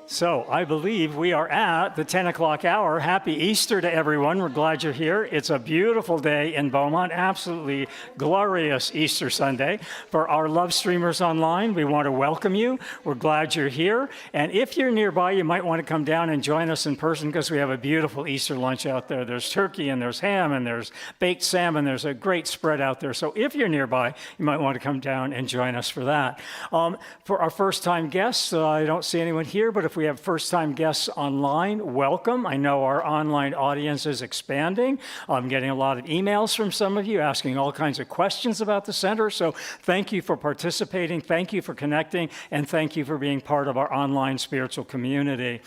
So I believe we are at the 10 o'clock hour. Happy Easter to everyone. We're glad you're here. It's a beautiful day in Beaumont, absolutely glorious Easter Sunday. For our love streamers online, we want to welcome you. We're glad you're here. And if you're nearby, you might want to come down and join us in person because we have a beautiful Easter lunch out there. There's turkey and there's ham and there's baked salmon. There's a great spread out there. So if you're nearby, you might want to come down and join us for that. For our first-time guests, I don't see anyone here, but if we have first-time guests online, welcome. I know our online audience is expanding. I'm getting a lot of emails from some of you asking all kinds of questions about the center. So thank you for participating. Thank you for connecting. And thank you for being part of our online spiritual community.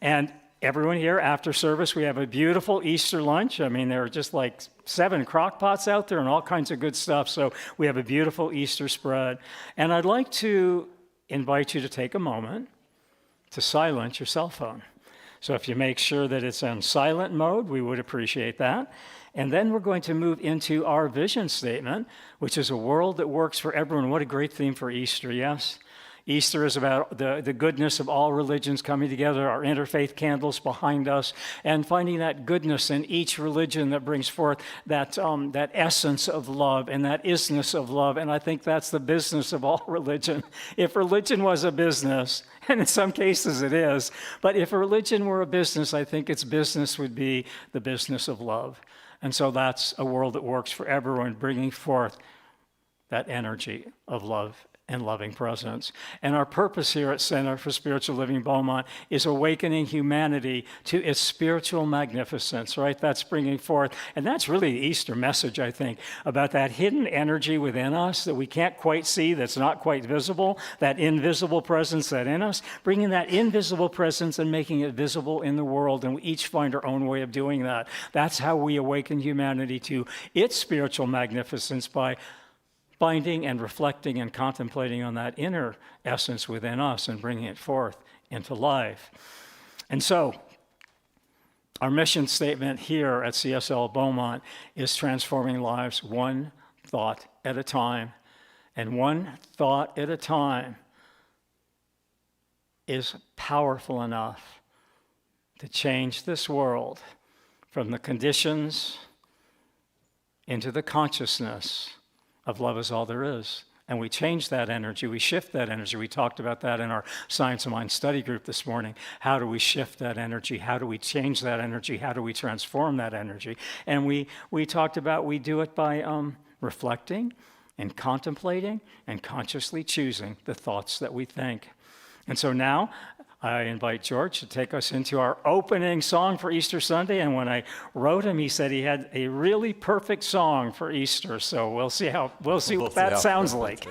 And everyone here, after service, we have a beautiful Easter lunch. I mean, there are just like 7 crock pots out there and all kinds of good stuff. So we have a beautiful Easter spread. And I'd like to invite you to take a moment to silence your cell phone. So if you make sure that it's on silent mode, we would appreciate that. And then we're going to move into our vision statement, which is a world that works for everyone. What a great theme for Easter, yes? Easter is about the goodness of all religions coming together, our interfaith candles behind us, and finding that goodness in each religion that brings forth that essence of love and that isness of love. And I think that's the business of all religion. If religion was a business, and in some cases it is, but if religion were a business, I think its business would be the business of love. And so that's a world that works for everyone, bringing forth that energy of love and loving presence. And our purpose here at Center for Spiritual Living Beaumont is awakening humanity to its spiritual magnificence, right? That's bringing forth, and that's really the Easter message, I think, about that hidden energy within us that we can't quite see, that's not quite visible, that invisible presence that's in us, bringing that invisible presence and making it visible in the world, and we each find our own way of doing that. That's how we awaken humanity to its spiritual magnificence, by finding and reflecting and contemplating on that inner essence within us and bringing it forth into life. And so, our mission statement here at CSL Beaumont is transforming lives one thought at a time. And one thought at a time is powerful enough to change this world from the conditions into the consciousness of love is all there is. And we change that energy, we shift that energy. We talked about that in our Science of Mind study group this morning. How do we shift that energy? How do we change that energy? How do we transform that energy? And we talked about we do it by reflecting and contemplating and consciously choosing the thoughts that we think. And so now, I invite George to take us into our opening song for Easter Sunday. And when I wrote him, he said he had a really perfect song for Easter. So we'll see what that sounds like.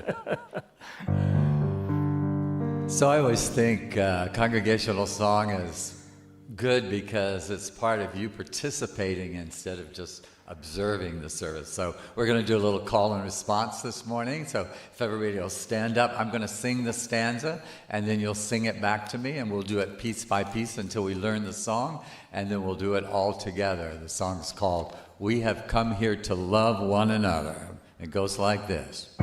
So I always think congregational song is good because it's part of you participating instead of just observing the service. So we're going to do a little call and response this morning. So if everybody will stand up, I'm going to sing the stanza, and then you'll sing it back to me, and we'll do it piece by piece until we learn the song, and then we'll do it all together. The song's called "We Have Come Here to Love One Another." It goes like this.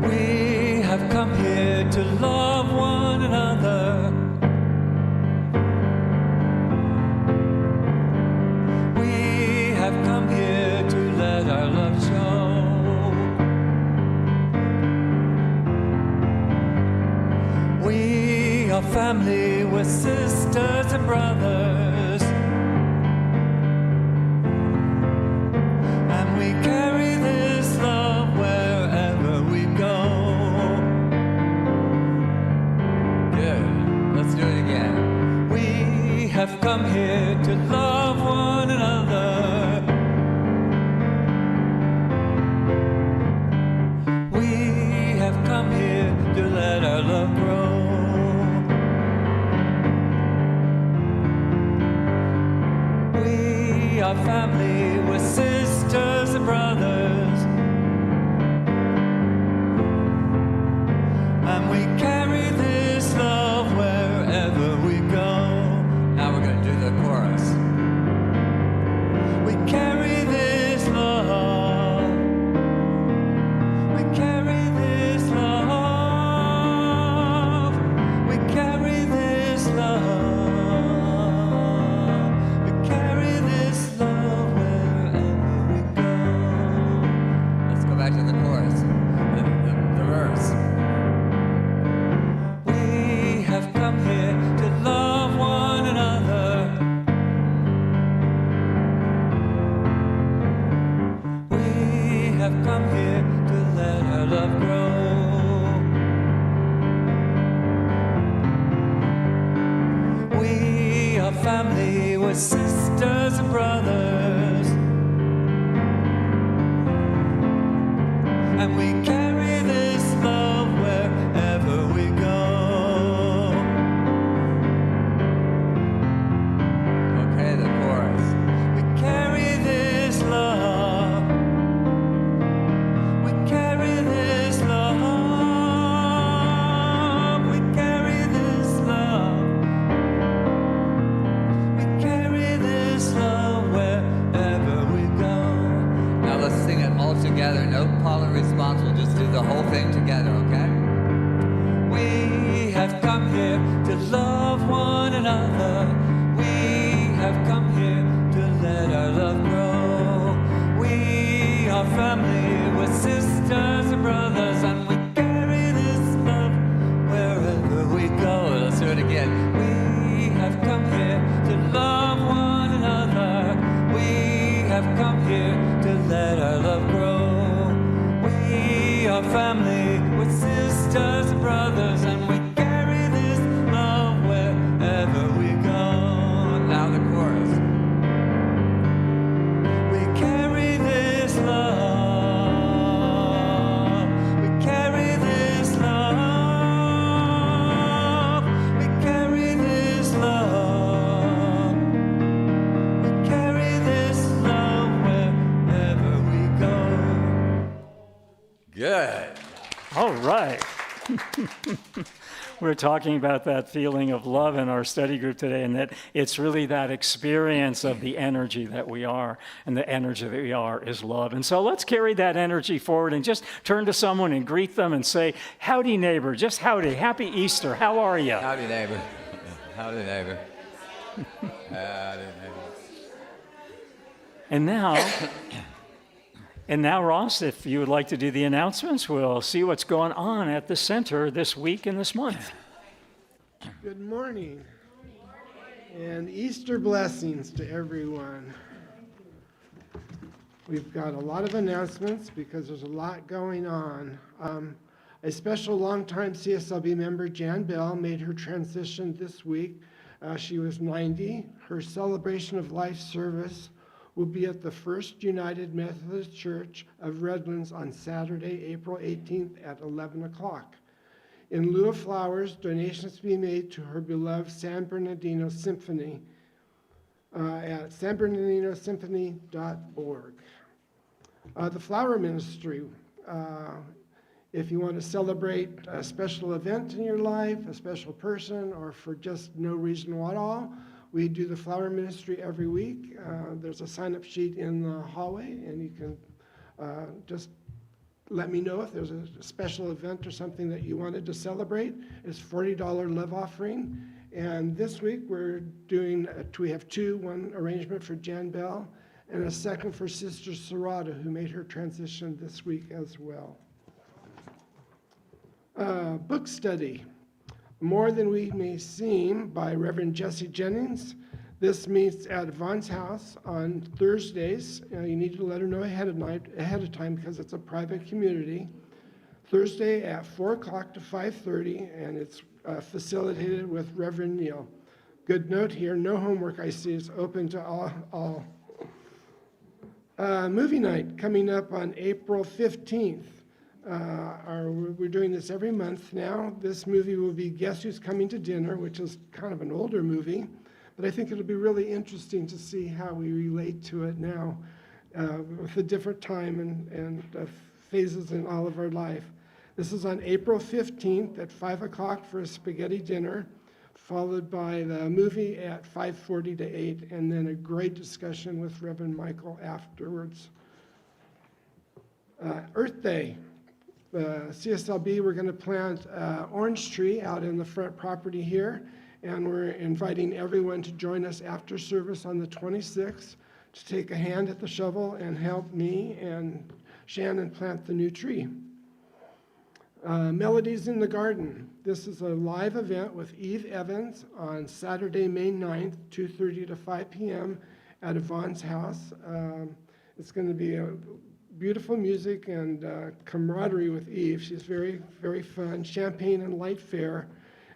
We have come here to love one another. We have come here to let our love show. We are family, we're sisters and brothers, and we carry this love wherever we go. Let's do it again. We have come here to love one another. We have come here to let our love grow. and we carry this love wherever we go. Okay, the chorus. We carry this love. We carry this love. We carry this love. We carry this love wherever we go. Now let's sing it all together. No call and response. We'll just do the whole thing together, okay? We have come here to love one another. We have come here to let our love grow. We are family with sisters and brothers, and we carry this love wherever we go. Let's do it again. We have come here to love one another. We have come here to let our love grow. We are family with sisters and brothers, and we carry this love wherever we go. Now the chorus. We carry this love. We carry this love. We carry this love. We carry this love wherever we go. Good. All right. We're talking about that feeling of love in our study group today, and that it's really that experience of the energy that we are, and the energy that we are is love. And so let's carry that energy forward and just turn to someone and greet them and say, howdy, neighbor, just howdy, happy Easter, how are you? Howdy, neighbor. Howdy, neighbor. Howdy, neighbor. And now, Ross, if you would like to do the announcements, we'll see what's going on at the center this week and this month. Good morning, and Easter blessings to everyone. We've got a lot of announcements because there's a lot going on. A special longtime CSLB member, Jan Bell, made her transition this week. She was 90. Her celebration of life service will be at the First United Methodist Church of Redlands on Saturday, April 18th at 11 o'clock. In lieu of flowers, donations to be made to her beloved San Bernardino Symphony at sanbernardinosymphony.org. The Flower Ministry, if you want to celebrate a special event in your life, a special person, or for just no reason at all, we do the Flower Ministry every week. There's a sign-up sheet in the hallway, and you can just let me know if there's a special event or something that you wanted to celebrate. It's $40 love offering. And this week we have two, one arrangement for Jan Bell and a second for Sister Sarada, who made her transition this week as well. Book study. More Than We May Seem by Reverend Jesse Jennings. This meets at Yvonne's house on Thursdays. You need to let her know ahead of time because it's a private community. Thursday at 4 o'clock to 5:30, and it's facilitated with Reverend Neil. Good note here, no homework I see is open to all. Movie night coming up on April 15th. We're doing this every month now. This movie will be Guess Who's Coming to Dinner, which is kind of an older movie, but I think it'll be really interesting to see how we relate to it now with the different time and phases in all of our life. This is on April 15th at 5 o'clock for a spaghetti dinner, followed by the movie at 5:40 to 8, and then a great discussion with Reverend Michael afterwards. Earth Day. CSLB, we're going to plant an orange tree out in the front property here, and we're inviting everyone to join us after service on the 26th to take a hand at the shovel and help me and Shannon plant the new tree. Melodies in the Garden. This is a live event with Eve Evans on Saturday, May 9th, 2:30 to 5 p.m. at Yvonne's house. It's going to be beautiful music and camaraderie with Eve. She's very, very fun. Champagne and light fare,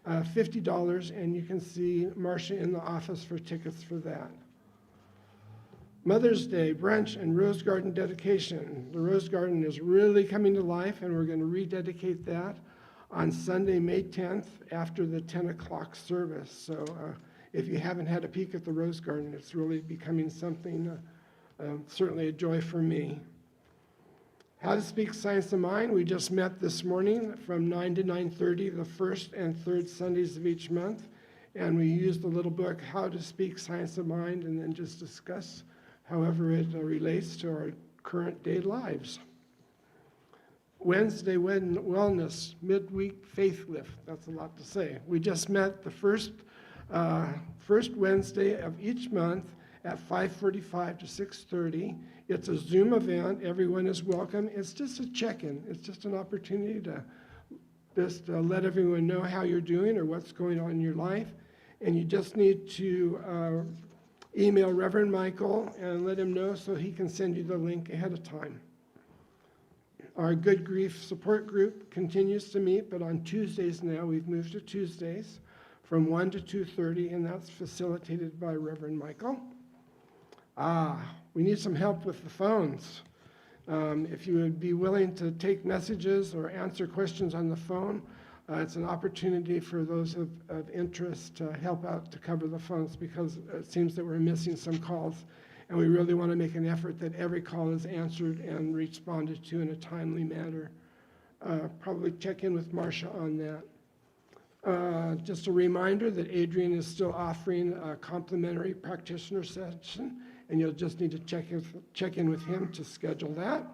$50, and you can see Marcia in the office for tickets for that. Mother's Day, brunch, and Rose Garden dedication. The Rose Garden is really coming to life, and we're going to rededicate that on Sunday, May 10th, after the 10 o'clock service. So if you haven't had a peek at the Rose Garden, it's really becoming something, certainly a joy for me. How to Speak Science of Mind. We just met this morning from 9 to 9:30, the first and third Sundays of each month. And we used the little book, How to Speak Science of Mind, and then just discuss however it relates to our current day lives. Wednesday Wellness, midweek faith lift. That's a lot to say. We just met the first Wednesday of each month at 5:45 to 6:30. It's a Zoom event. Everyone is welcome. It's just a check-in. It's just an opportunity to just let everyone know how you're doing or what's going on in your life. And you just need to email Reverend Michael and let him know so he can send you the link ahead of time. Our Good Grief support group continues to meet, but on Tuesdays now. We've moved to Tuesdays from 1 to 2:30, and that's facilitated by Reverend Michael. We need some help with the phones. If you would be willing to take messages or answer questions on the phone, it's an opportunity for those of interest to help out to cover the phones, because it seems that we're missing some calls, and we really want to make an effort that every call is answered and responded to in a timely manner. Probably check in with Marcia on that. Just a reminder that Adrian is still offering a complimentary practitioner session, and you'll just need to check in with him to schedule that.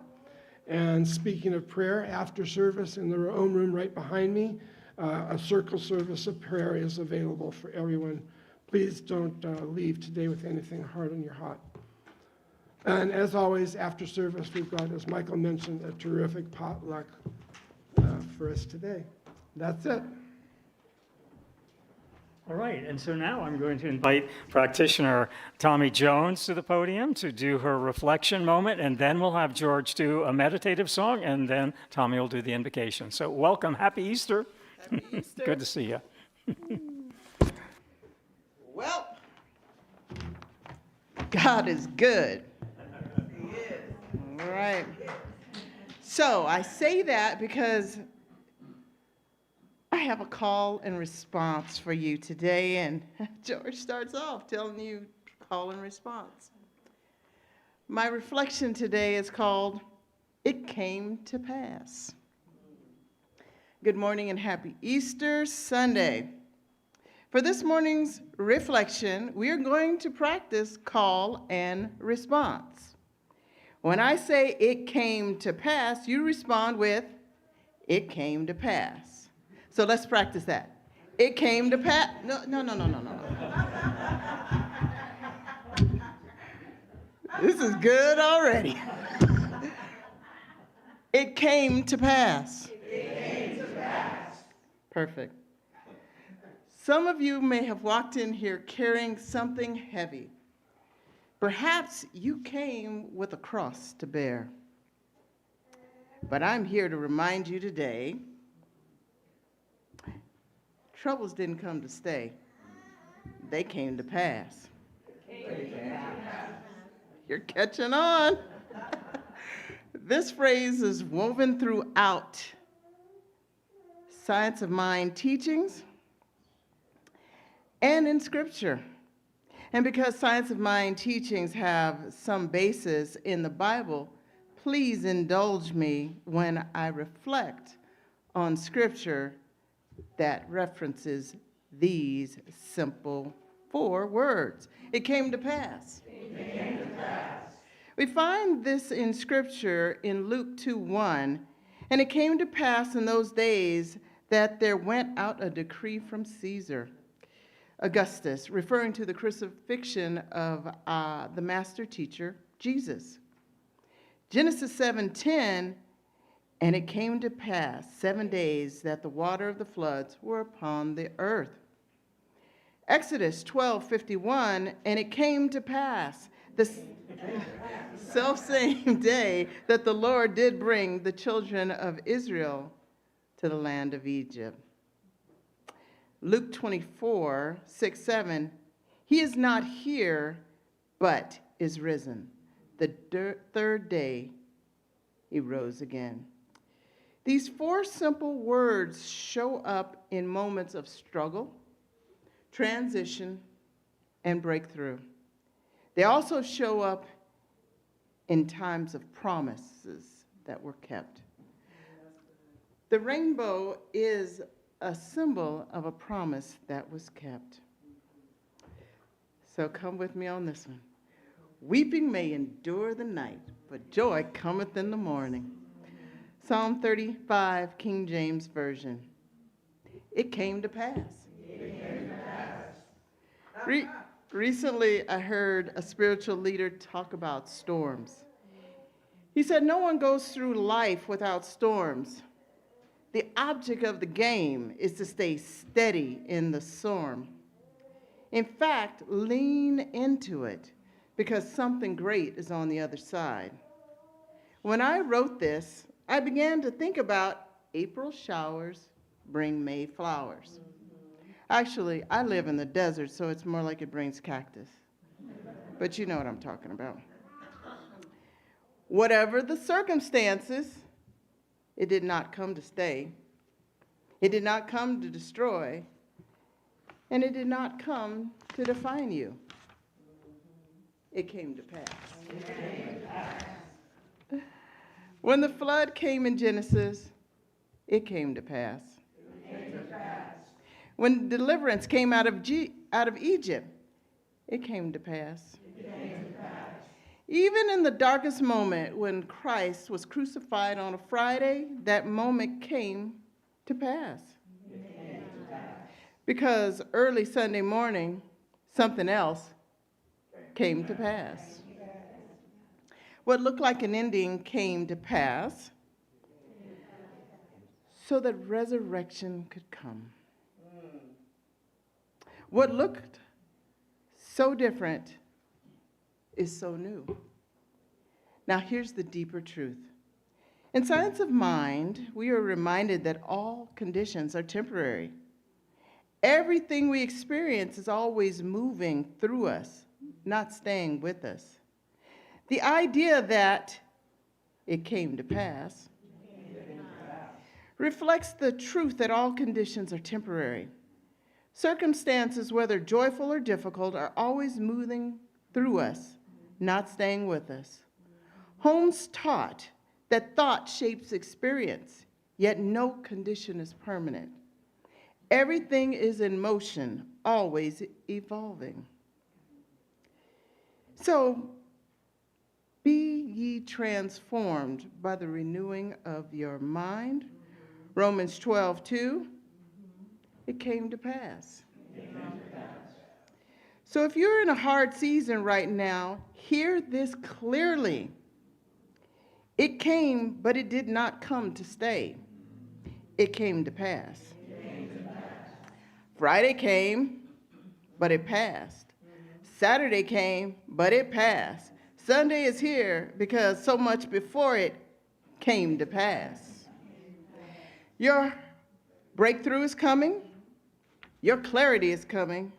And speaking of prayer, after service in the Rome room right behind me, a circle service of prayer is available for everyone. Please don't leave today with anything hard on your heart. And as always, after service, we've got, as Michael mentioned, a terrific potluck for us today. That's it. All right, and so now I'm going to invite practitioner Tommi Jones to the podium to do her reflection moment, and then we'll have George do a meditative song, and then Tommi will do the invocation. So welcome, happy Easter. Happy Easter. Good to see you. Well, God is good. He is. All right. So I say that because I have a call and response for you today, and George starts off telling you call and response. My reflection today is called, It Came to Pass. Good morning and happy Easter Sunday. For this morning's reflection, we are going to practice call and response. When I say it came to pass, you respond with, it came to pass. So let's practice that. It came to pass. No. This is good already. It came to pass. It came to pass. Perfect. Some of you may have walked in here carrying something heavy. Perhaps you came with a cross to bear. But I'm here to remind you today, troubles didn't come to stay. They came to pass. You're catching on. This phrase is woven throughout Science of Mind teachings and in Scripture. And because Science of Mind teachings have some basis in the Bible, please indulge me when I reflect on Scripture that references these simple 4 words. It came to pass. It came to pass. We find this in Scripture in Luke 2:1, and it came to pass in those days that there went out a decree from Caesar Augustus, referring to the crucifixion of the master teacher, Jesus. Genesis 7:10, and it came to pass 7 days that the water of the floods were upon the earth. Exodus 12:51, and it came to pass the selfsame day that the Lord did bring the children of Israel to the land of Egypt. Luke 24:6-7, he is not here, but is risen. The third day he rose again. These 4 simple words show up in moments of struggle, transition, and breakthrough. They also show up in times of promises that were kept. The rainbow is a symbol of a promise that was kept. So come with me on this one. Weeping may endure the night, but joy cometh in the morning. Psalm 35, King James Version. It came to pass. Recently, I heard a spiritual leader talk about storms. He said, no one goes through life without storms. The object of the game is to stay steady in the storm. In fact, lean into it because something great is on the other side. When I wrote this, I began to think about April showers bring May flowers. Actually, I live in the desert, so it's more like it brings cactus. But you know what I'm talking about. Whatever the circumstances, it did not come to stay. It did not come to destroy. And it did not come to define you. It came to pass. When the flood came in Genesis, it came to pass. When deliverance came out of Egypt, it came to pass. Even in the darkest moment when Christ was crucified on a Friday, that moment came to pass. Because early Sunday morning, something else came to pass. What looked like an ending came to pass so that resurrection could come. What looked so different is so new. Now here's the deeper truth. In Science of Mind, we are reminded that all conditions are temporary. Everything we experience is always moving through us, not staying with us. The idea that it came to pass reflects the truth that all conditions are temporary. Circumstances, whether joyful or difficult, are always moving through us, not staying with us. Holmes taught that thought shapes experience, yet no condition is permanent. Everything is in motion, always evolving. So, be ye transformed by the renewing of your mind. Romans 12:2. It came to pass. So if you're in a hard season right now, hear this clearly. It came, but it did not come to stay. It came to pass. Friday came, but it passed. Saturday came, but it passed. Sunday is here because so much before it came to pass. Your breakthrough is coming. Your clarity is coming.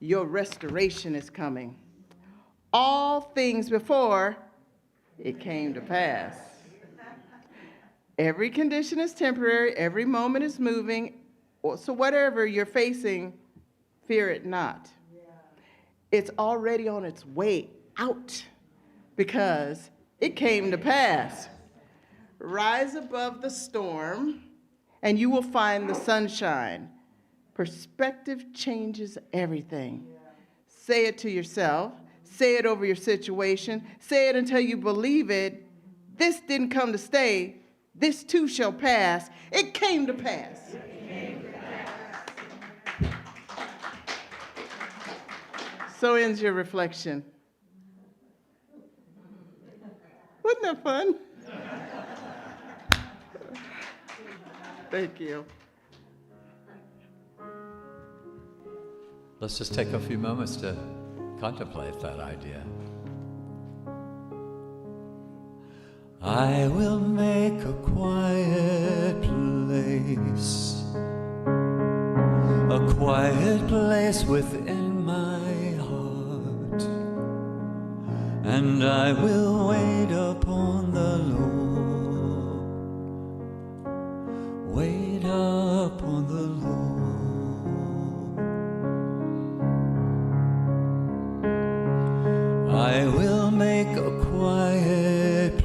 Your restoration is coming. All things before it came to pass. Every condition is temporary. Every moment is moving. So whatever you're facing, fear it not. It's already on its way out because it came to pass. Rise above the storm and you will find the sunshine. Perspective changes everything. Say it to yourself. Say it over your situation. Say it until you believe it. This didn't come to stay. This too shall pass. It came to pass. So ends your reflection. Wasn't that fun? Thank you. Let's just take a few moments to contemplate that idea. I will make a quiet place within my heart, and I will wait upon the Lord. Wait upon the Lord. I will make a quiet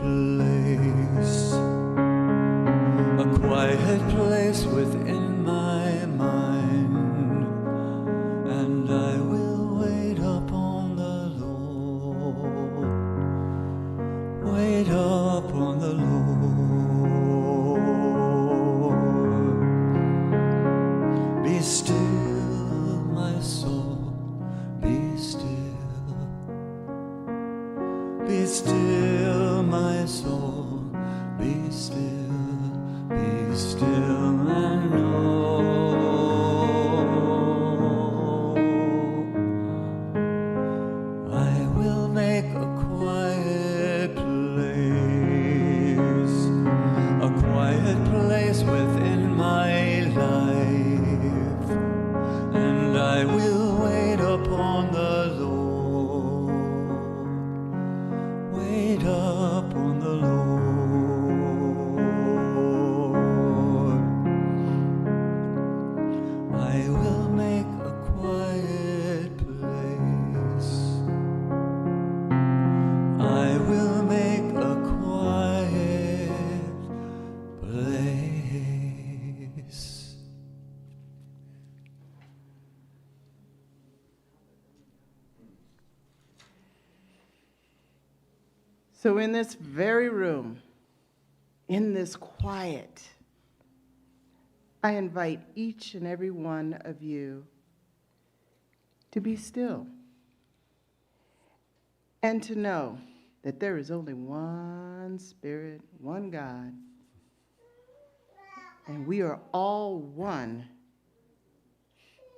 place within my mind, and I will wait upon the Lord. Wait upon the Lord. Be still, my soul, be still. Be still, my soul, be still. Be still and know I will make a quiet place within my life, and I will wait upon the Lord. Wait upon the Lord. I will make a quiet place. I will make a quiet place. So in this very room, in this quiet, I invite each and every one of you to be still and to know that there is only one Spirit, one God, and we are all one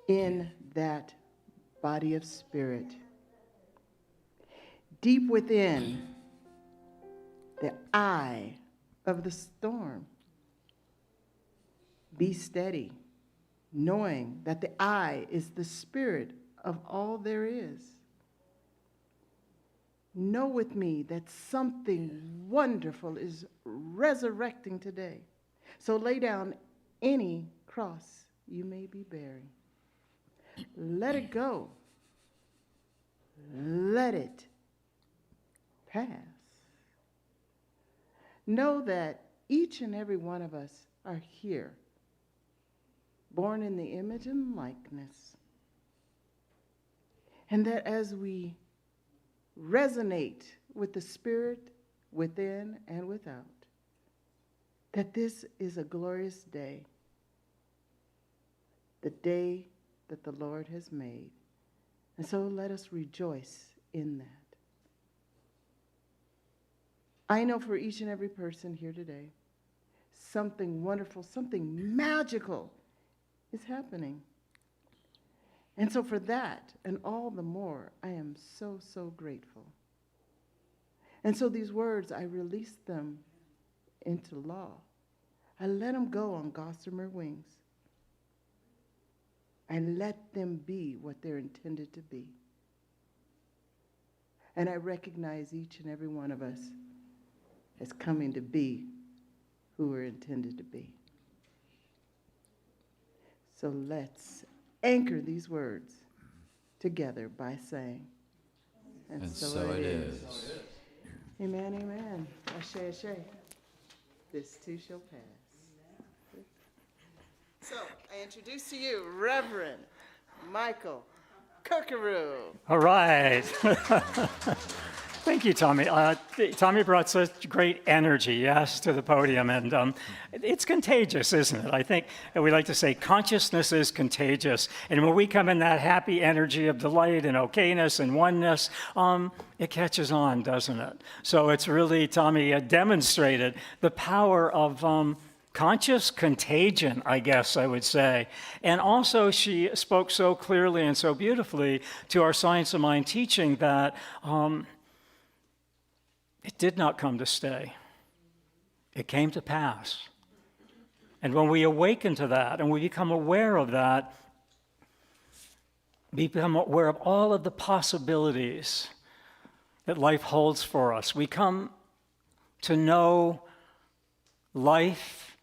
in that body of spirit. Deep within the eye of the storm, be steady, knowing that the I is the spirit of all there is. Know with me that something wonderful is resurrecting today. So lay down any cross you may be bearing. Let it go. Let it pass. Know that each and every one of us are here, born in the image and likeness. And that as we resonate with the Spirit within and without, that this is a glorious day, the day that the Lord has made. And so let us rejoice in that. I know for each and every person here today, something wonderful, something magical is happening. And so for that, and all the more, I am so, so grateful. And so these words, I release them into law. I let them go on gossamer wings. I let them be what they're intended to be. And I recognize each and every one of us as coming to be who we're intended to be. So let's anchor these words together by saying, and so it is. Amen, amen. Ashe, ashe. This too shall pass. So I introduce to you Reverend Michael Curcuru. All right. Thank you, Tommi. Tommi brought such great energy, yes, to the podium, and it's contagious, isn't it? I think we like to say consciousness is contagious, and when we come in that happy energy of delight and okayness and oneness, it catches on, doesn't it? So it's really, Tommi demonstrated the power of conscious contagion, I guess I would say. And also she spoke so clearly and so beautifully to our Science of Mind teaching that it did not come to stay. It came to pass. And when we awaken to that and we become aware of that, we become aware of all of the possibilities that life holds for us. We come to know life,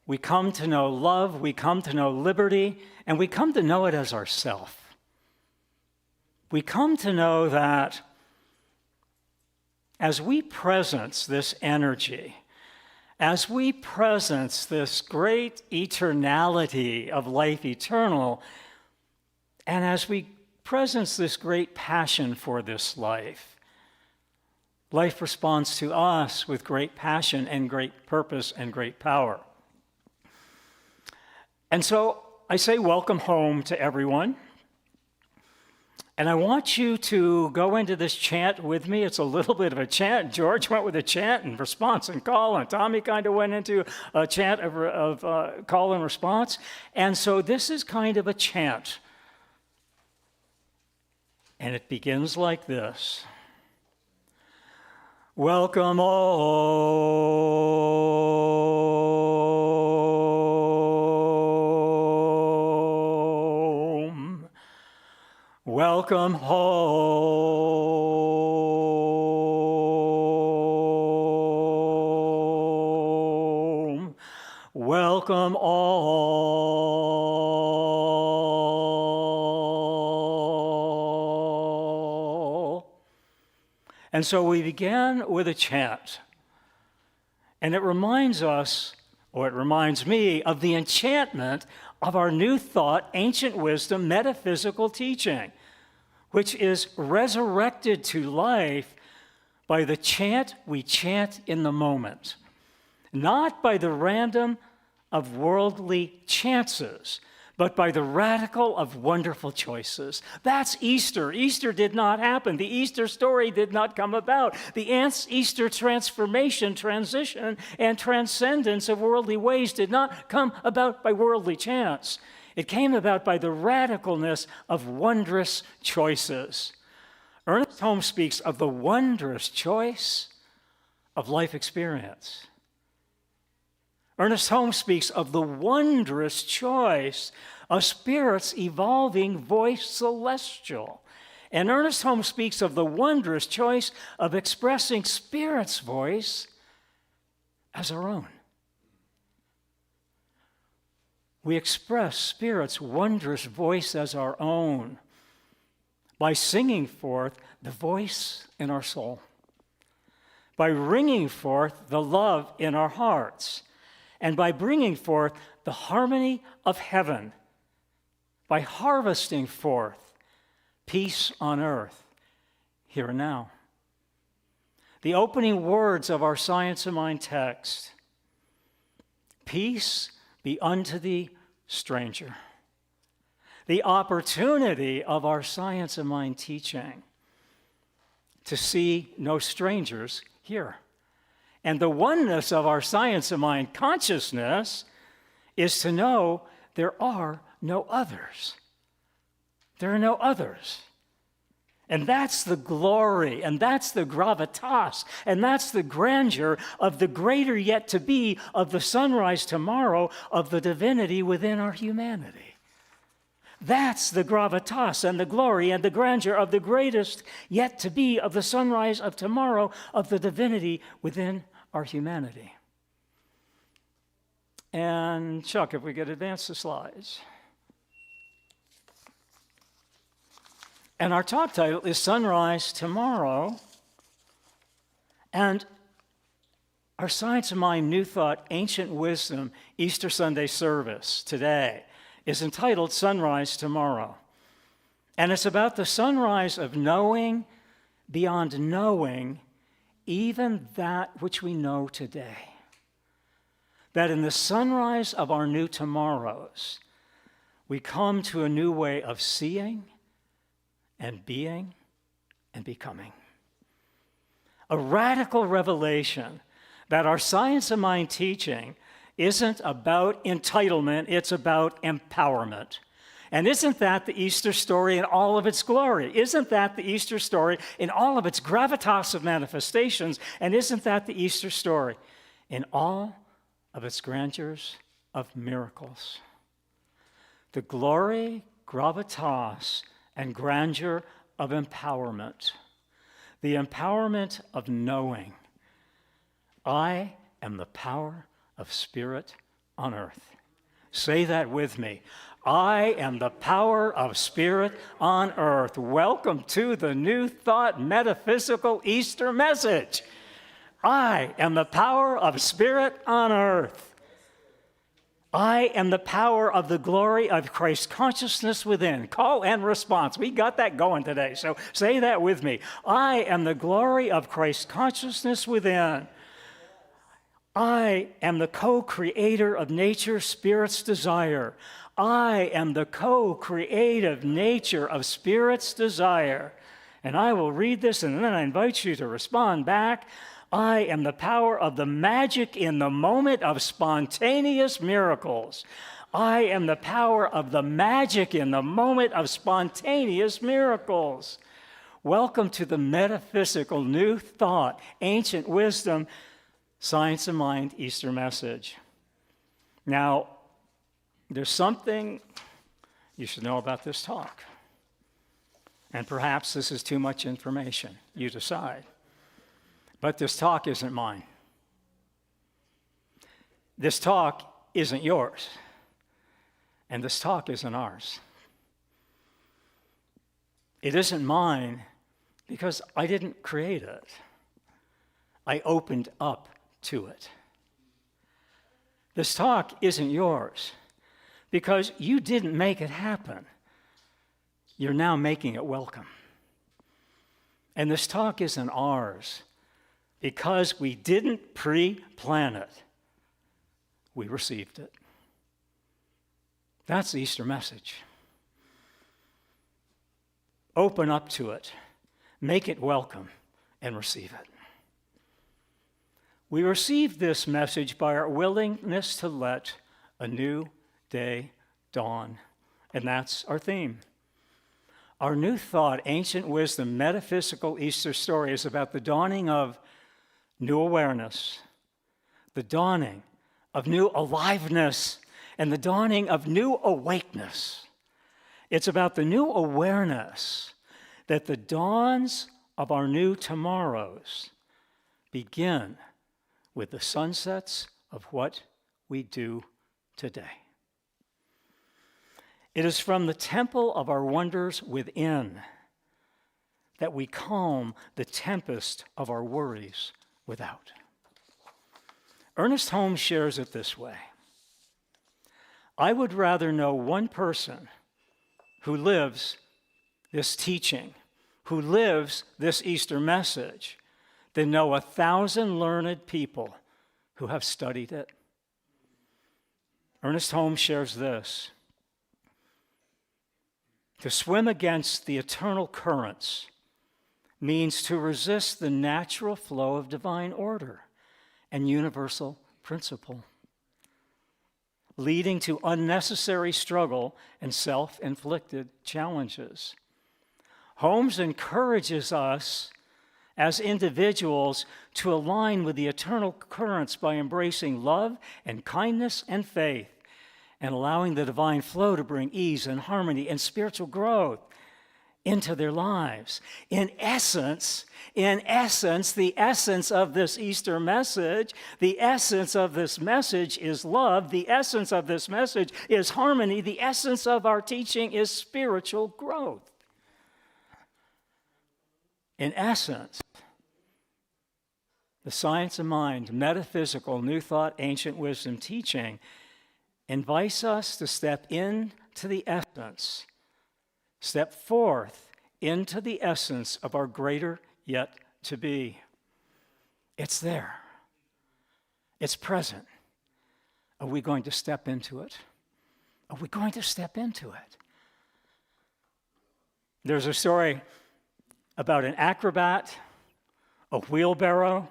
we come to know love, we come to know liberty, and we come to know it as ourself. We come to know that as we presence this energy, as we presence this great eternality of life eternal, and as we presence this great passion for this life, life responds to us with great passion and great purpose and great power. And so I say welcome home to everyone. And I want you to go into this chant with me. It's a little bit of a chant. George went with a chant and response and call, and Tommi kind of went into a chant of call and response. And so this is kind of a chant. And it begins like this. Welcome home. Welcome home. Welcome all. And so we began with a chant. And it reminds us, or it reminds me, of the enchantment of our new thought, ancient wisdom, metaphysical teaching, which is resurrected to life by the chant we chant in the moment, not by the random of worldly chances, but by the radical of wonderful choices. That's Easter. Easter did not happen. The Easter story did not come about. The Easter transformation, transition, and transcendence of worldly ways did not come about by worldly chance. It came about by the radicalness of wondrous choices. Ernest Holmes speaks of the wondrous choice of life experience. Ernest Holmes speaks of the wondrous choice of spirit's evolving voice celestial. And Ernest Holmes speaks of the wondrous choice of expressing spirit's voice as our own. We express spirit's wondrous voice as our own by singing forth the voice in our soul, by ringing forth the love in our hearts, and by bringing forth the harmony of heaven, by harvesting forth peace on earth, here and now. The opening words of our Science of Mind text: peace be unto thee, stranger. The opportunity of our Science of Mind teaching to see no strangers here. And the oneness of our Science of Mind consciousness is to know there are no others. There are no others. And that's the glory, and that's the gravitas, and that's the grandeur of the greater yet to be of the sunrise tomorrow of the divinity within our humanity. That's the gravitas and the glory and the grandeur of the greatest yet to be of the sunrise of tomorrow of the divinity within our humanity. And Chuck, if we could advance the slides. And our talk title is Sunrise Tomorrow. And our Science of Mind New Thought, Ancient Wisdom Easter Sunday service today is entitled Sunrise Tomorrow. And it's about the sunrise of knowing beyond knowing even that which we know today. That in the sunrise of our new tomorrows, we come to a new way of seeing and being and becoming. A radical revelation that our Science of Mind teaching isn't about entitlement, it's about empowerment. And isn't that the Easter story in all of its glory? Isn't that the Easter story in all of its gravitas of manifestations? And isn't that the Easter story in all of its grandeurs of miracles? The glory, gravitas, and grandeur of empowerment. the empowerment of knowing. I am the power of spirit on earth. Say that with me. I am the power of spirit on earth. Welcome to the New Thought Metaphysical Easter message. I am the power of spirit on earth. I am the power of the glory of Christ consciousness within. Call and response. We got that going today, so say that with me. I am the glory of Christ consciousness within. I am the co-creator of nature, spirit's desire. I am the co-creative nature of spirit's desire. And I will read this, and then I invite you to respond back. I am the power of the magic in the moment of spontaneous miracles. I am the power of the magic in the moment of spontaneous miracles. Welcome to the metaphysical New Thought, Ancient Wisdom, Science of Mind Easter message. Now, there's something you should know about this talk. And perhaps this is too much information. You decide. But this talk isn't mine. This talk isn't yours. And this talk isn't ours. It isn't mine because I didn't create it. I opened up to it. This talk isn't yours because you didn't make it happen. You're now making it welcome. And this talk isn't ours because we didn't pre-plan it. We received it. That's the Easter message. Open up to it, make it welcome, and receive it. We receive this message by our willingness to let a new day dawn, and that's our theme. Our New Thought, Ancient Wisdom, Metaphysical Easter story is about the dawning of new awareness, the dawning of new aliveness, and the dawning of new awakeness. It's about the new awareness that the dawns of our new tomorrows begin with the sunsets of what we do today. It is from the temple of our wonders within that we calm the tempest of our worries without. Ernest Holmes shares it this way. I would rather know one person who lives this teaching, who lives this Easter message, than know 1,000 learned people who have studied it. Ernest Holmes shares this. To swim against the eternal currents means to resist the natural flow of divine order and universal principle, leading to unnecessary struggle and self-inflicted challenges. Holmes encourages us as individuals to align with the eternal currents by embracing love and kindness and faith, and allowing the divine flow to bring ease and harmony and spiritual growth into their lives. In essence, the essence of this Easter message, the essence of this message is love. The essence of this message is harmony. The essence of our teaching is spiritual growth. In essence, the Science of Mind, Metaphysical, New Thought, Ancient Wisdom teaching invites us to step into the essence, step forth into the essence of our greater yet to be. It's there. It's present. Are we going to step into it? Are we going to step into it? There's a story about an acrobat, a wheelbarrow,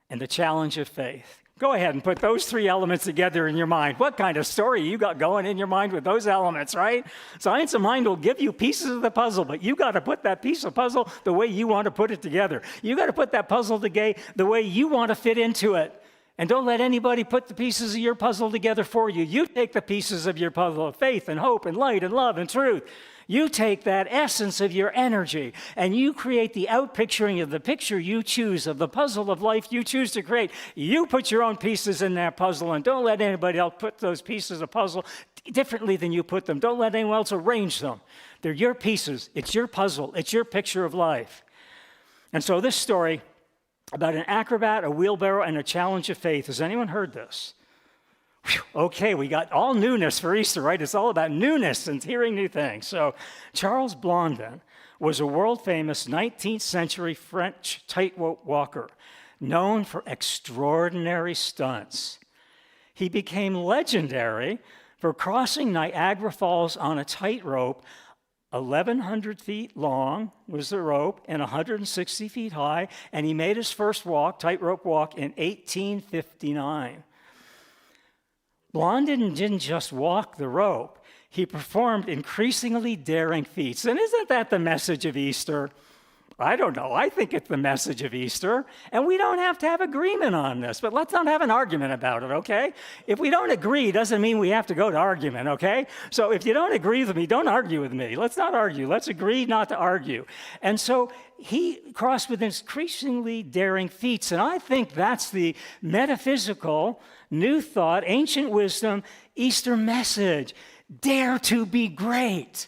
and the challenge of faith. Go ahead and put those three elements together in your mind. What kind of story you got going in your mind with those elements, right? Science of Mind will give you pieces of the puzzle, but you got to put that piece of puzzle the way you want to put it together. You got to put that puzzle together the way you want to fit into it. And don't let anybody put the pieces of your puzzle together for you. You take the pieces of your puzzle of faith and hope and light and love and truth. You take that essence of your energy and you create the outpicturing of the picture you choose, of the puzzle of life you choose to create. You put your own pieces in that puzzle, and don't let anybody else put those pieces of puzzle differently than you put them. Don't let anyone else arrange them. They're your pieces. It's your puzzle. It's your picture of life. And so this story about an acrobat, a wheelbarrow, and a challenge of faith. Has anyone heard this? Okay, we got all newness for Easter, right? It's all about newness and hearing new things. So Charles Blondin was a world-famous 19th century French tightrope walker known for extraordinary stunts. He became legendary for crossing Niagara Falls on a tightrope. 1,100 feet long was the rope and 160 feet high, and he made his first tightrope walk in 1859. Blondin didn't just walk the rope, he performed increasingly daring feats. And isn't that the message of Easter? I don't know. I think it's the message of Easter. And we don't have to have agreement on this, but let's not have an argument about it, okay? If we don't agree, doesn't mean we have to go to argument, okay? So if you don't agree with me, don't argue with me. Let's not argue. Let's agree not to argue. And so he crossed with increasingly daring feats. And I think that's the metaphysical, new thought, ancient wisdom, Easter message. Dare to be great.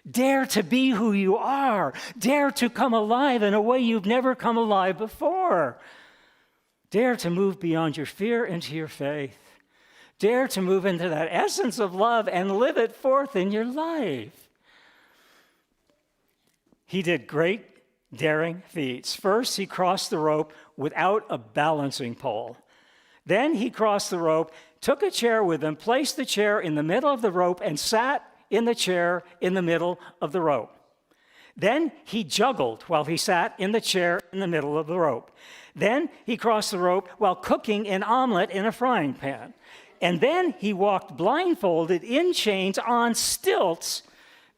Dare to be who you are. Dare to come alive in a way you've never come alive before. Dare to move beyond your fear into your faith. Dare to move into that essence of love and live it forth in your life. He did great, daring feats. First, he crossed the rope without a balancing pole. Then he crossed the rope, took a chair with him, placed the chair in the middle of the rope, and sat in the chair in the middle of the rope. Then he juggled while he sat in the chair in the middle of the rope. Then he crossed the rope while cooking an omelet in a frying pan. And then he walked blindfolded in chains on stilts.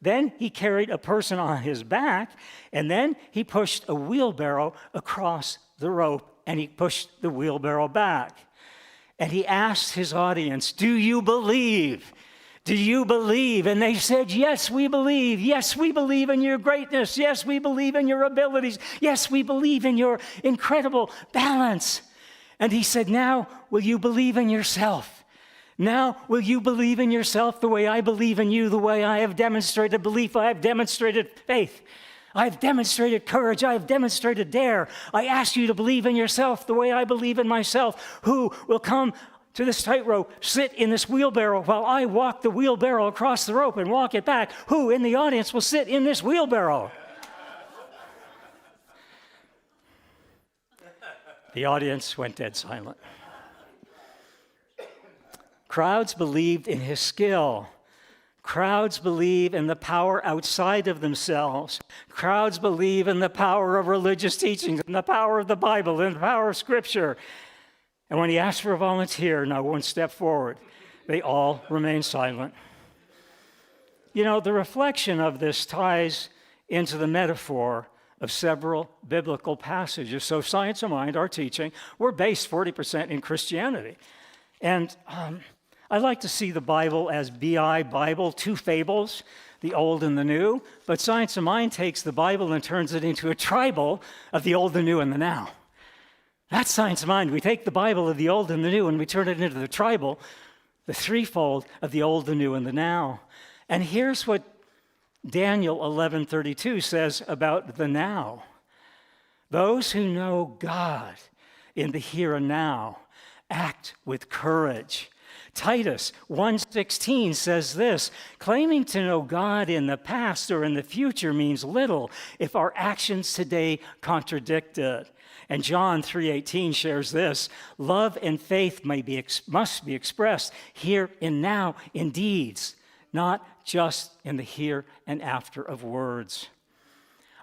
Then he carried a person on his back, and then he pushed a wheelbarrow across the rope, and he pushed the wheelbarrow back. And he asked his audience, "Do you believe? Do you believe?" And they said, "Yes, we believe. Yes, we believe in your greatness. Yes, we believe in your abilities. Yes, we believe in your incredible balance." And he said, "Now, will you believe in yourself? Now, will you believe in yourself the way I believe in you, the way I have demonstrated belief, I have demonstrated faith, I have demonstrated courage, I have demonstrated dare. I ask you to believe in yourself the way I believe in myself. Who will come to this tightrope, sit in this wheelbarrow while I walk the wheelbarrow across the rope and walk it back? Who in the audience will sit in this wheelbarrow?" The audience went dead silent. Crowds believed in his skill. Crowds believe in the power outside of themselves. Crowds believe in the power of religious teachings, and the power of the Bible, and the power of Scripture. And when he asked for a volunteer, no one stepped forward. They all remained silent. You know, the reflection of this ties into the metaphor of several biblical passages. So Science of Mind, our teaching, we're based 40% in Christianity. And I like to see the Bible as BI Bible, two fables, the old and the new. But Science of Mind takes the Bible and turns it into a tribal of the old, the new, and the now. That's Science of Mind. We take the Bible of the old and the new and we turn it into the tribal, the threefold of the old, the new, and the now. And here's what Daniel 11:32 says about the now. Those who know God in the here and now act with courage. Titus 1:16 says this: claiming to know God in the past or in the future means little if our actions today contradict it. And John 3:18 shares this: love and faith must be expressed here and now in deeds, not just in the here and after of words.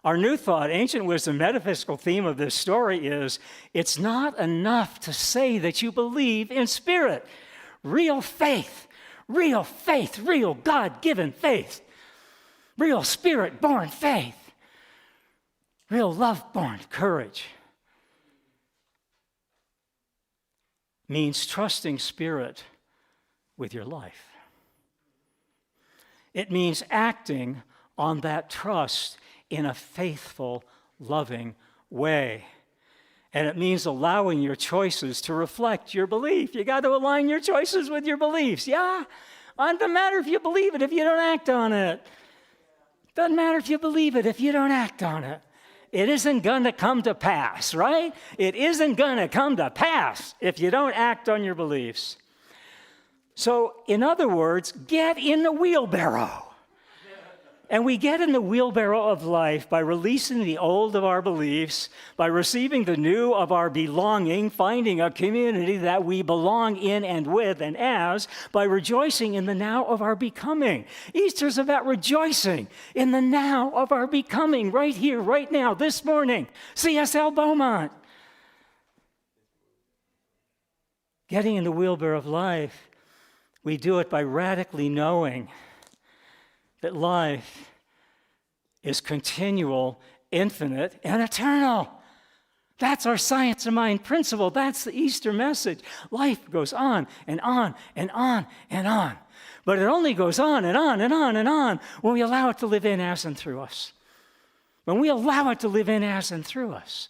Our new thought, ancient wisdom, metaphysical theme of this story is, it's not enough to say that you believe in spirit. Real faith, real God-given faith, real spirit-born faith, real love-born courage means trusting Spirit with your life. It means acting on that trust in a faithful, loving way. And it means allowing your choices to reflect your belief. You got to align your choices with your beliefs. Yeah? It doesn't matter if you believe it if you don't act on it. Doesn't matter if you believe it if you don't act on it. It isn't going to come to pass, right? It isn't going to come to pass if you don't act on your beliefs. So, in other words, get in the wheelbarrow. And we get in the wheelbarrow of life by releasing the old of our beliefs, by receiving the new of our belonging, finding a community that we belong in and with and as, by rejoicing in the now of our becoming. Easter's about rejoicing in the now of our becoming, right here, right now, this morning. CSL Beaumont. Getting in the wheelbarrow of life, we do it by radically knowing that life is continual, infinite, and eternal. That's our science of mind principle. That's the Easter message. Life goes on and on and on and on. But it only goes on and on and on and on when we allow it to live in, as, and through us. When we allow it to live in, as, and through us.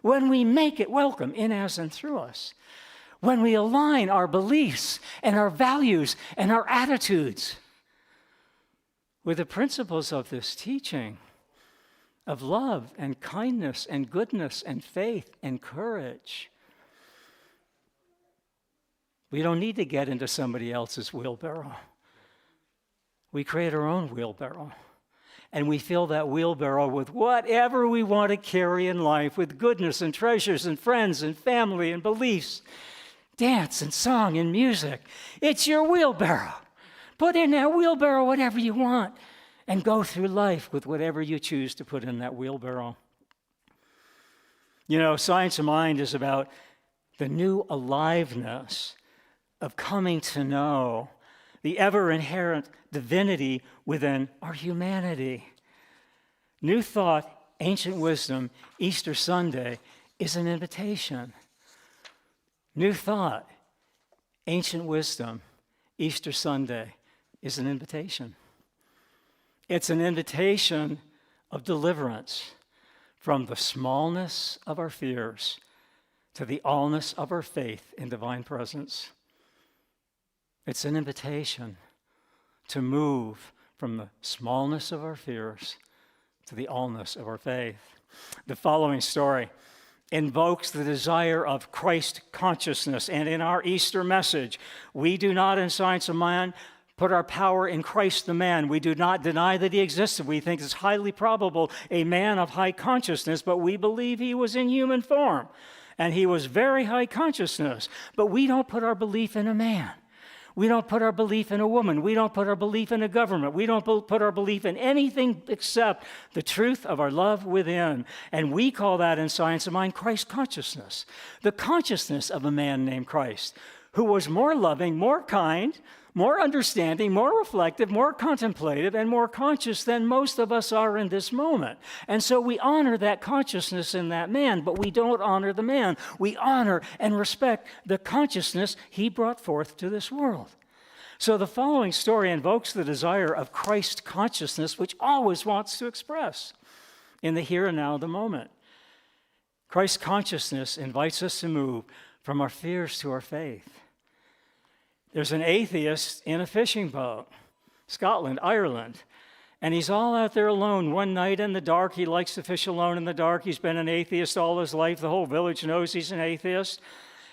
When we make it welcome in, as, and through us. When we align our beliefs and our values and our attitudes with the principles of this teaching of love and kindness and goodness and faith and courage. We don't need to get into somebody else's wheelbarrow. We create our own wheelbarrow. And we fill that wheelbarrow with whatever we want to carry in life, with goodness and treasures and friends and family and beliefs, dance and song and music. It's your wheelbarrow. Put in that wheelbarrow whatever you want and go through life with whatever you choose to put in that wheelbarrow. You know, Science of Mind is about the new aliveness of coming to know the ever-inherent divinity within our humanity. New Thought, Ancient Wisdom, Easter Sunday is an invitation. New Thought, Ancient Wisdom, Easter Sunday is an invitation. It's an invitation of deliverance from the smallness of our fears to the allness of our faith in divine presence. It's an invitation to move from the smallness of our fears to the allness of our faith. The following story invokes the desire of Christ consciousness, and in our Easter message, we do not, in Science of Mind, put our power in Christ the man. We do not deny that he existed. We think it's highly probable a man of high consciousness, but we believe he was in human form, and he was very high consciousness. But we don't put our belief in a man. We don't put our belief in a woman. We don't put our belief in a government. We don't put our belief in anything except the truth of our love within. And we call that in Science of Mind Christ consciousness. The consciousness of a man named Christ, who was more loving, more kind, more understanding, more reflective, more contemplative, and more conscious than most of us are in this moment. And so we honor that consciousness in that man, but we don't honor the man. We honor and respect the consciousness he brought forth to this world. So the following story invokes the desire of Christ consciousness, which always wants to express in the here and now of the moment. Christ consciousness invites us to move from our fears to our faith. There's an atheist in a fishing boat, Scotland, Ireland, and he's all out there alone one night in the dark. He likes to fish alone in the dark. He's been an atheist all his life. The whole village knows he's an atheist.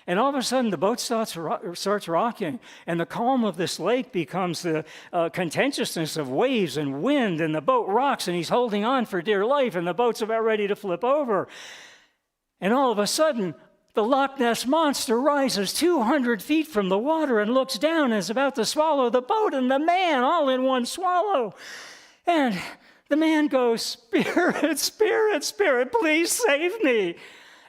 And all of a sudden, the boat starts rocking, and the calm of this lake becomes the contentiousness of waves and wind, and the boat rocks, and he's holding on for dear life, and the boat's about ready to flip over. And all of a sudden, the Loch Ness Monster rises 200 feet from the water and looks down and is about to swallow the boat and the man all in one swallow. And the man goes, "Spirit, Spirit, Spirit, please save me."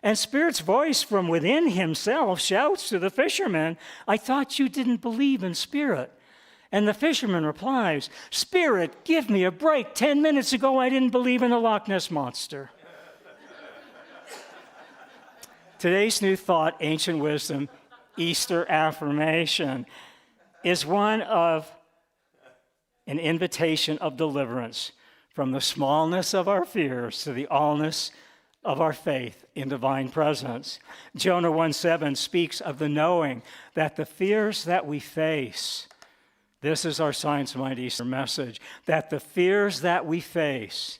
And Spirit's voice from within himself shouts to the fisherman, "I thought you didn't believe in Spirit." And the fisherman replies, "Spirit, give me a break. 10 minutes ago, I didn't believe in the Loch Ness Monster." Today's New Thought, Ancient Wisdom, Easter affirmation is one of an invitation of deliverance from the smallness of our fears to the allness of our faith in divine presence. Jonah 1:7 speaks of the knowing that the fears that we face, this is our Science Mind Easter message, that the fears that we face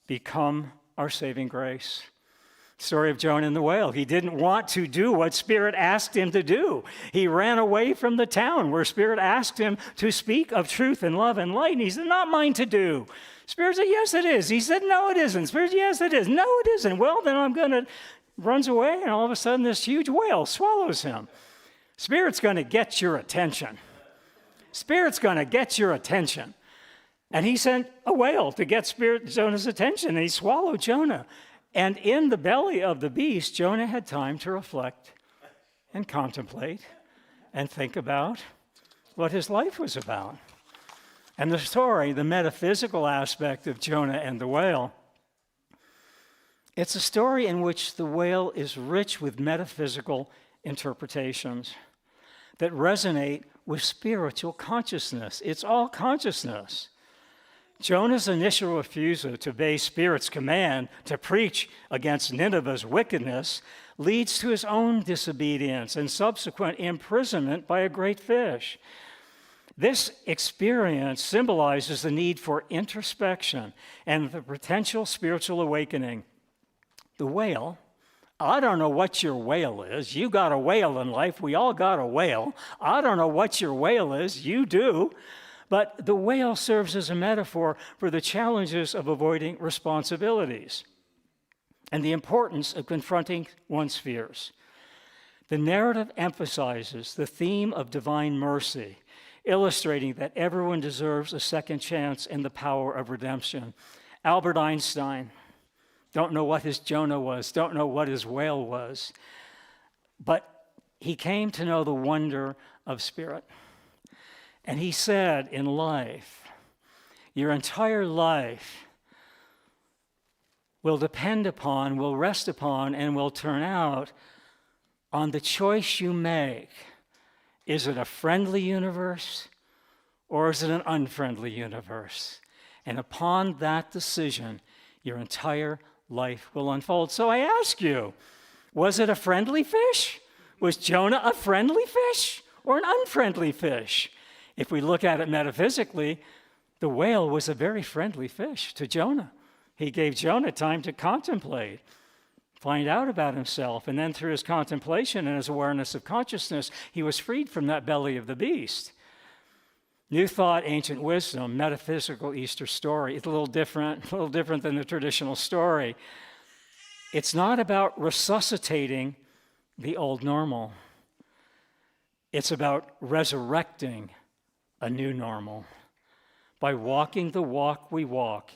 become our saving grace. Story of Jonah and the whale. He didn't want to do what Spirit asked him to do. He ran away from the town where Spirit asked him to speak of truth and love and light. And he said, not mine to do. Spirit said, yes, it is. He said, no, it isn't. Spirit said, yes, it is. No, it isn't. Well, then I'm going to, runs away, and all of a sudden this huge whale swallows him. Spirit's going to get your attention. Spirit's going to get your attention. And he sent a whale to get Jonah's attention, and he swallowed Jonah. And in the belly of the beast, Jonah had time to reflect and contemplate and think about what his life was about. And the story, the metaphysical aspect of Jonah and the whale, it's a story in which the whale is rich with metaphysical interpretations that resonate with spiritual consciousness. It's all consciousness. Jonah's initial refusal to obey Spirit's command to preach against Nineveh's wickedness leads to his own disobedience and subsequent imprisonment by a great fish. This experience symbolizes the need for introspection and the potential spiritual awakening. The whale, I don't know what your whale is. You got a whale in life. We all got a whale. I don't know what your whale is. You do. But the whale serves as a metaphor for the challenges of avoiding responsibilities and the importance of confronting one's fears. The narrative emphasizes the theme of divine mercy, illustrating that everyone deserves a second chance in the power of redemption. Albert Einstein, don't know what his Jonah was, don't know what his whale was, but he came to know the wonder of Spirit. And he said in life, your entire life will depend upon, will rest upon, and will turn out on the choice you make. Is it a friendly universe or is it an unfriendly universe? And upon that decision, your entire life will unfold. So I ask you, was it a friendly fish? Was Jonah a friendly fish or an unfriendly fish? If we look at it metaphysically, the whale was a very friendly fish to Jonah. He gave Jonah time to contemplate, find out about himself, and then through his contemplation and his awareness of consciousness, he was freed from that belly of the beast. New thought, ancient wisdom, metaphysical Easter story. It's a little different than the traditional story. It's not about resuscitating the old normal. It's about resurrecting a new normal by walking the walk we walk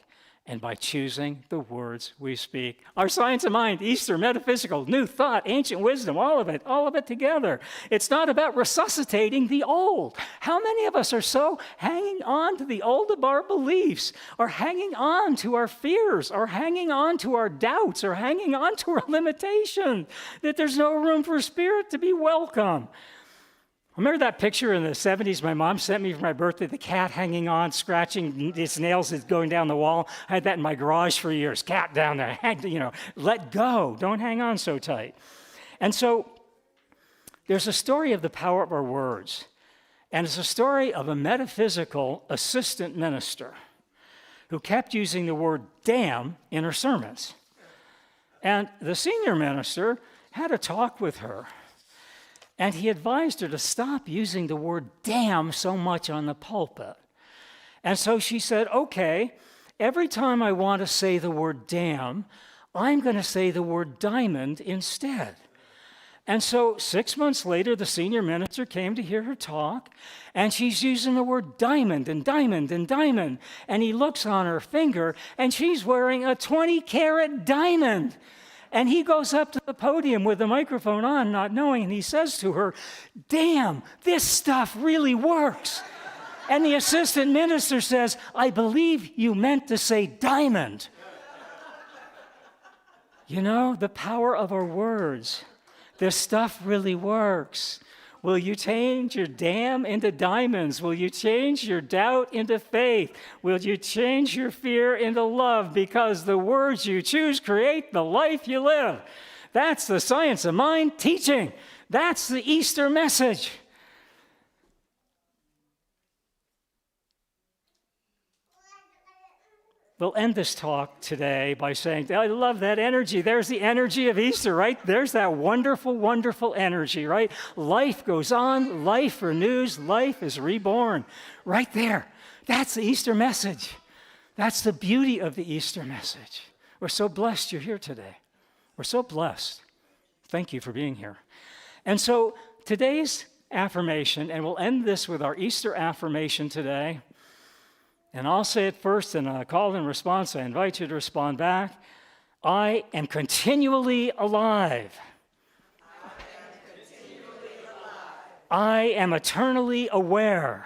and by choosing the words we speak. Our Science of Mind, Easter, metaphysical, new thought, ancient wisdom, all of it together. It's not about resuscitating the old. How many of us are so hanging on to the old of our beliefs, or hanging on to our fears, or hanging on to our doubts, or hanging on to our limitations, that there's no room for Spirit to be welcome? Remember that picture in the 70s my mom sent me for my birthday, the cat hanging on, scratching its nails, is going down the wall? I had that in my garage for years. Cat down there, let go. Don't hang on so tight. And so there's a story of the power of our words. And it's a story of a metaphysical assistant minister who kept using the word damn in her sermons. And the senior minister had a talk with her. And he advised her to stop using the word damn so much on the pulpit. And so she said, okay, every time I want to say the word damn, I'm going to say the word diamond instead. And so 6 months later, the senior minister came to hear her talk, and she's using the word diamond and diamond and diamond. And he looks on her finger, and she's wearing a 20-carat diamond. And he goes up to the podium with the microphone on, not knowing, and he says to her, damn, this stuff really works. And the assistant minister says, I believe you meant to say diamond. You know, the power of our words. This stuff really works. Will you change your dam into diamonds? Will you change your doubt into faith? Will you change your fear into love? Because the words you choose create the life you live. That's the Science of Mind teaching. That's the Easter message. We'll end this talk today by saying, I love that energy. There's the energy of Easter, right? There's that wonderful, wonderful energy, right? Life goes on, life renews, life is reborn. Right there. That's the Easter message. That's the beauty of the Easter message. We're so blessed you're here today. We're so blessed. Thank you for being here. And so today's affirmation, and we'll end this with our Easter affirmation today. And I'll say it first, and a call and response. I invite you to respond back. I am continually alive. I am eternally aware.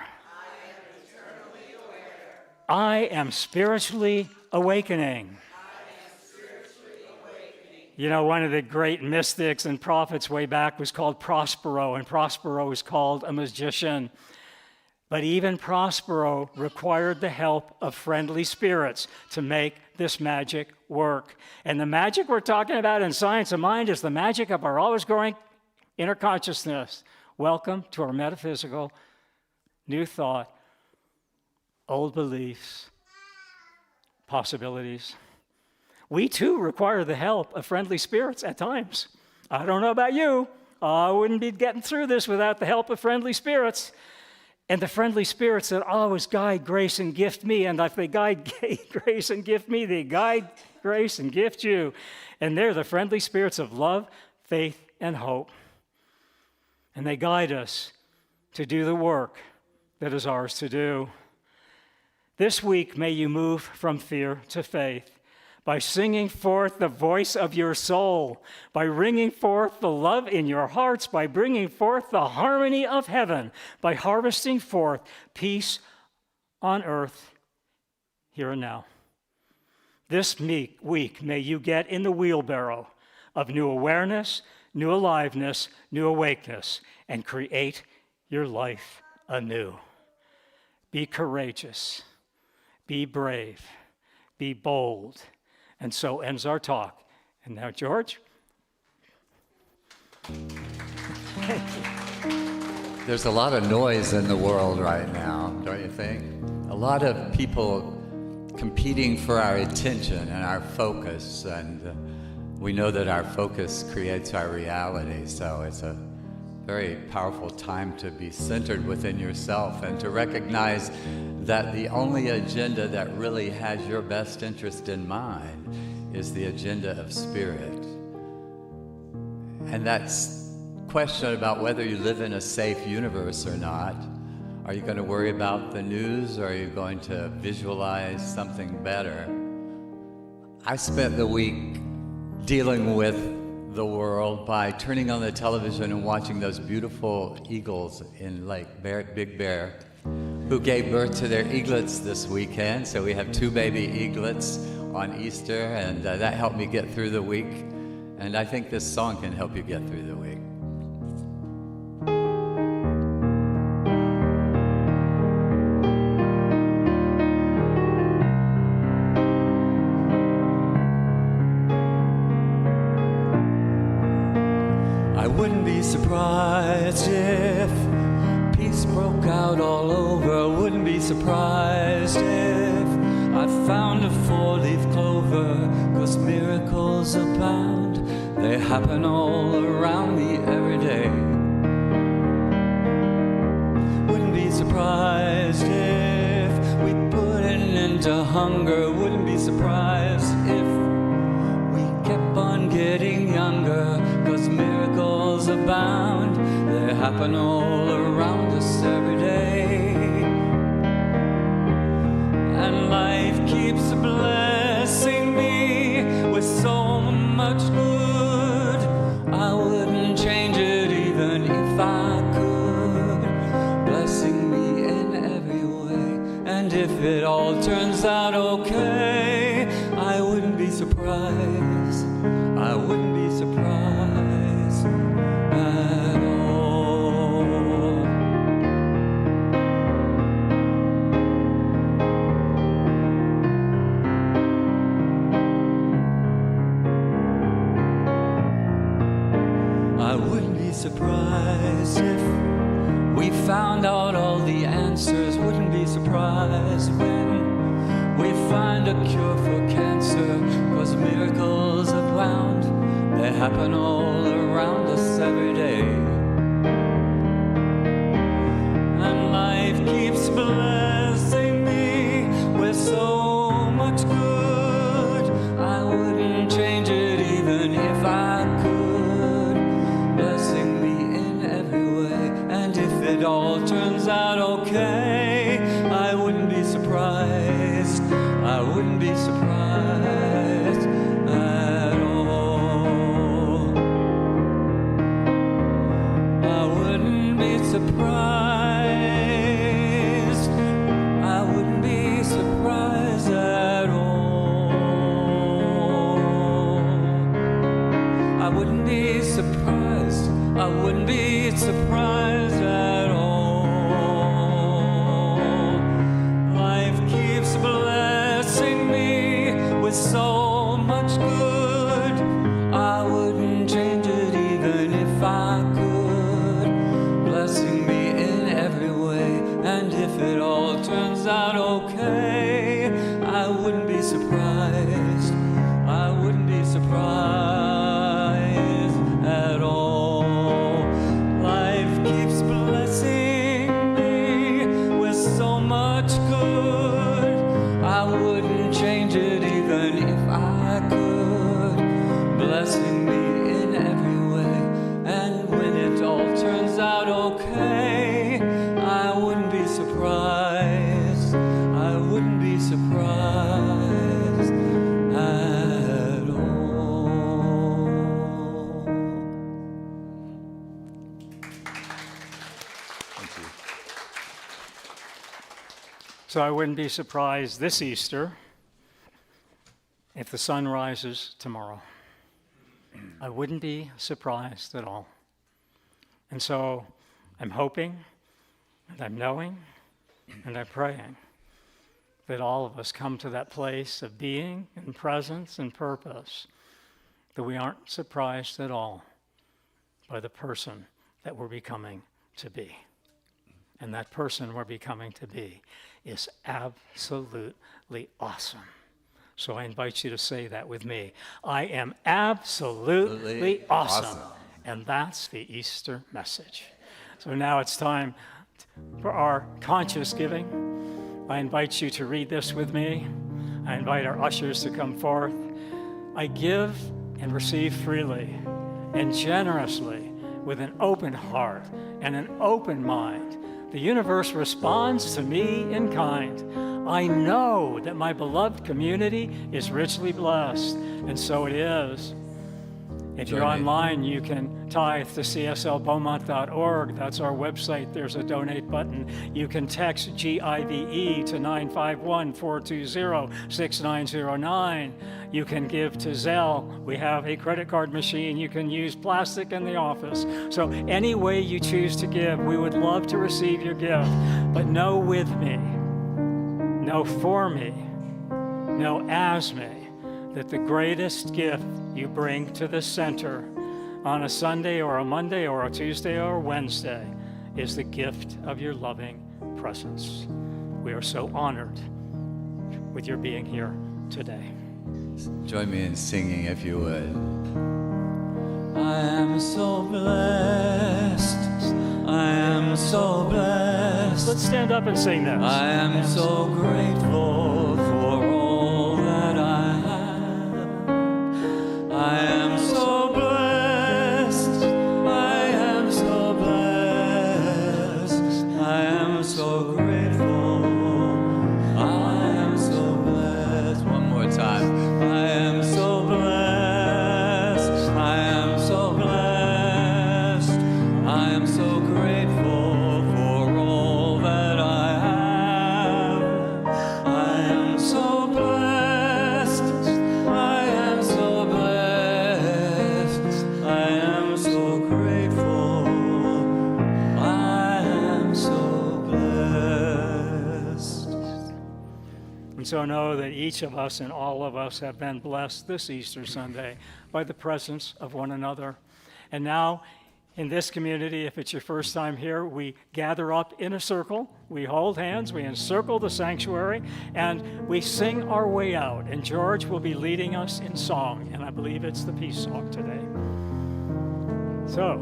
I am spiritually awakening. You know, one of the great mystics and prophets way back was called Prospero, and Prospero was called a magician. But even Prospero required the help of friendly spirits to make this magic work. And the magic we're talking about in Science of Mind is the magic of our always growing inner consciousness. Welcome to our metaphysical, new thought, old beliefs, possibilities. We too require the help of friendly spirits at times. I don't know about you. I wouldn't be getting through this without the help of friendly spirits. And the friendly spirits that always guide, grace, and gift me. And if they guide, grace, and gift me, they guide, grace, and gift you. And they're the friendly spirits of love, faith, and hope. And they guide us to do the work that is ours to do. This week, may you move from fear to faith by singing forth the voice of your soul, by ringing forth the love in your hearts, by bringing forth the harmony of heaven, by harvesting forth peace on earth here and now. This week, may you get in the wheelbarrow of new awareness, new aliveness, new awakeness, and create your life anew. Be courageous, be brave, be bold. And so ends our talk. And now, George. There's a lot of noise in the world right now, don't you think? A lot of people competing for our attention and our focus, and we know that our focus creates our reality, so it's a very powerful time to be centered within yourself and to recognize that the only agenda that really has your best interest in mind is the agenda of spirit. And that's question about whether you live in a safe universe or not. Are you going to worry about the news, or are you going to visualize something better? I spent the week dealing with the world by turning on the television and watching those beautiful eagles in Big Bear, who gave birth to their eaglets this weekend. So we have 2 baby eaglets on Easter, and that helped me get through the week. And I think this song can help you get through the week. I wouldn't be surprised if peace broke out all over. Wouldn't be surprised if I found a 4-leaf clover, 'cause miracles abound. They happen all around me every day. Wouldn't be surprised if we put an end to hunger. Wouldn't be surprised if we kept on getting younger, 'cause miracles abound. They happen all around us every day. And life keeps blessing me with so much good. I wouldn't change it even if I could. Blessing me in every way. And if it all turns out okay, I wouldn't be surprised. I wouldn't be surprised at all. found out all the answers. Wouldn't be surprised when we find a cure for cancer, 'cause miracles abound, they happen all around us every day. And life keeps blessing me with so much good. I wouldn't change it even if I could. Blessing me in every way, and if it all turns out okay, I wouldn't be surprised. I wouldn't be surprised at all. I wouldn't be surprised. I wouldn't be surprised at all. I wouldn't be surprised. I wouldn't be surprised at all. Life keeps blessing me with so much good. I wouldn't change it even if I could. Blessing me in every way, and if it all turns out okay, I wouldn't be surprised. I wouldn't be surprised at all. Life keeps blessing me with so much good. I wouldn't change it even if I could. Blessing me in every way, and when it all turns out okay, I wouldn't be surprised. I wouldn't be surprised at all. Thank you. So I wouldn't be surprised this Easter if the sun rises tomorrow. I wouldn't be surprised at all. And so I'm hoping, and I'm knowing, and I'm praying that all of us come to that place of being and presence and purpose, that we aren't surprised at all by the person that we're becoming to be. And that person we're becoming to be is absolutely awesome. So I invite you to say that with me. I am absolutely awesome. And that's the Easter message. So now it's time for our conscious giving. I invite you to read this with me. I invite our ushers to come forth. I give and receive freely and generously with an open heart and an open mind. The universe responds to me in kind. I know that my beloved community is richly blessed, and so it is. If you're online, you can tithe to cslbeaumont.org. That's our website. There's a donate button. You can text GIVE to 951-420-6909. You can give to Zelle. We have a credit card machine. You can use plastic in the office. So any way you choose to give, we would love to receive your gift. But know with me, know for me, know as me, that the greatest gift you bring to the center on a Sunday or a Monday or a Tuesday or a Wednesday is the gift of your loving presence. We are so honored with your being here today. Join me in singing if you would. I am so blessed. I am so blessed. Let's stand up and sing this. I am so grateful for all that I have. I am so blessed. I am so blessed. I am so grateful. I am so blessed. One more time. I am so blessed. I am so blessed. I am so grateful for all that I have. I am so blessed. I am so blessed. I am so grateful. I am so blessed. And so know that each of us and all of us have been blessed this Easter Sunday by the presence of one another. And now, In this community, if it's your first time here, we gather up in a circle, we hold hands, we encircle the sanctuary, and we sing our way out. And George will be leading us in song, and I believe it's the peace song today. So,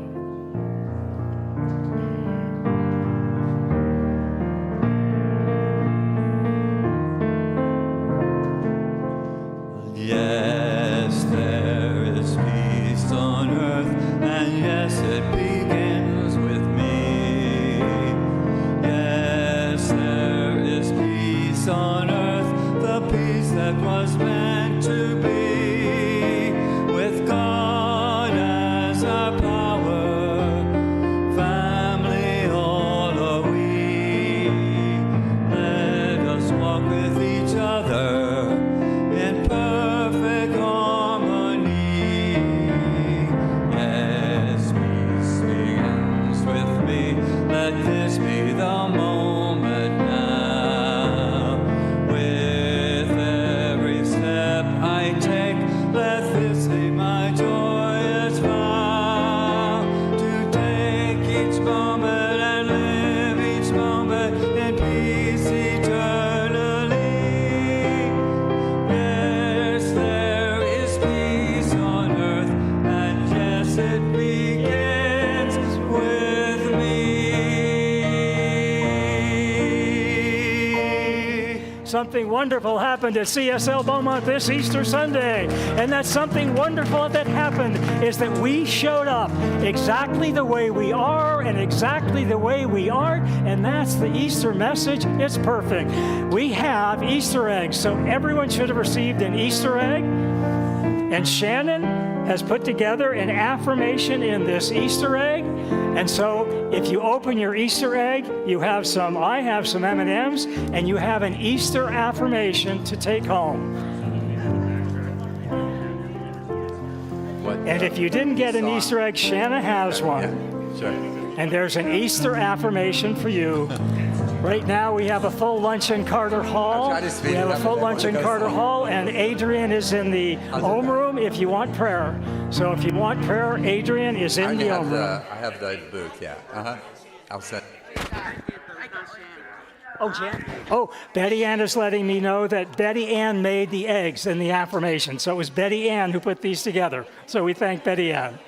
yes, there is peace on earth, and yes, it begins with me. Yes, there is peace on earth, the peace that was meant to be, with God as our power, family all are we. Let us walk with each other in perfect harmony. Yes, peace begins with me. Let this be the moment now. With every step I take, let this be my joyous vow. To take each moment and live each moment in peace eternally. Yes, there is peace on earth, and yes, it begins with me. something wonderful happened at CSL Beaumont this Easter Sunday. And that something wonderful that happened is that we showed up exactly the way we are and exactly the way we aren't. And that's the Easter message. It's perfect. We have Easter eggs, so everyone should have received an Easter egg. And Shannon has put together an affirmation in this Easter egg. And so if you open your Easter egg, I have some M&Ms, and you have an Easter affirmation to take home. And if you didn't get an Easter egg, Shannon has one. Yeah, sure. And there's an Easter affirmation for you. Right now, we have a full lunch in Carter Hall. We have a full lunch in Carter Hall, and Adrian is in the Om room if you want prayer. So if you want prayer, Adrian is in the Om room. I have the book, yeah. I'll send. Oh, Jan. Oh, Betty Ann is letting me know that Betty Ann made the eggs in the affirmation. So it was Betty Ann who put these together. So we thank Betty Ann.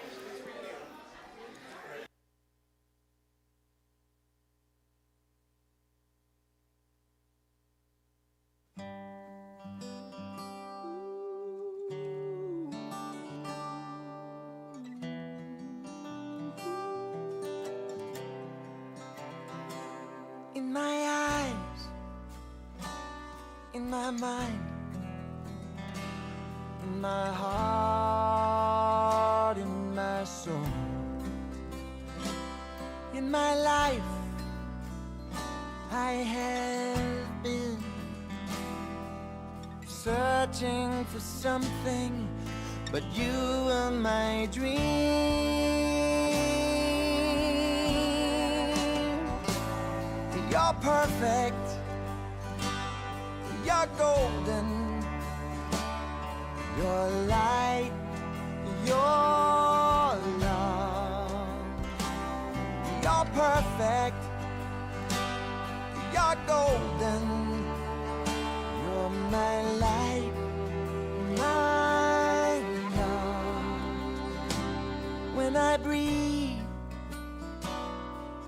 In my eyes, in my mind, in my heart, in my soul, in my life, I have been searching for something, but you were my dream. You're perfect, you're golden, you're light, you're love. You're perfect, you're golden, you're my light, my love. When I breathe,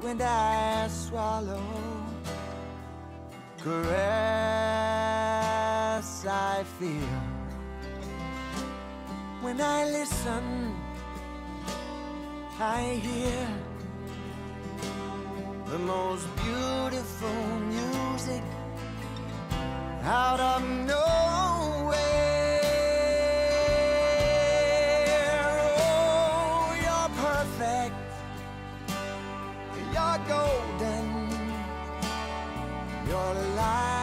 when I swallow, caress I feel. When I listen, I hear the most beautiful music out of nowhere. Oh, you're perfect, you're golden, you're alive.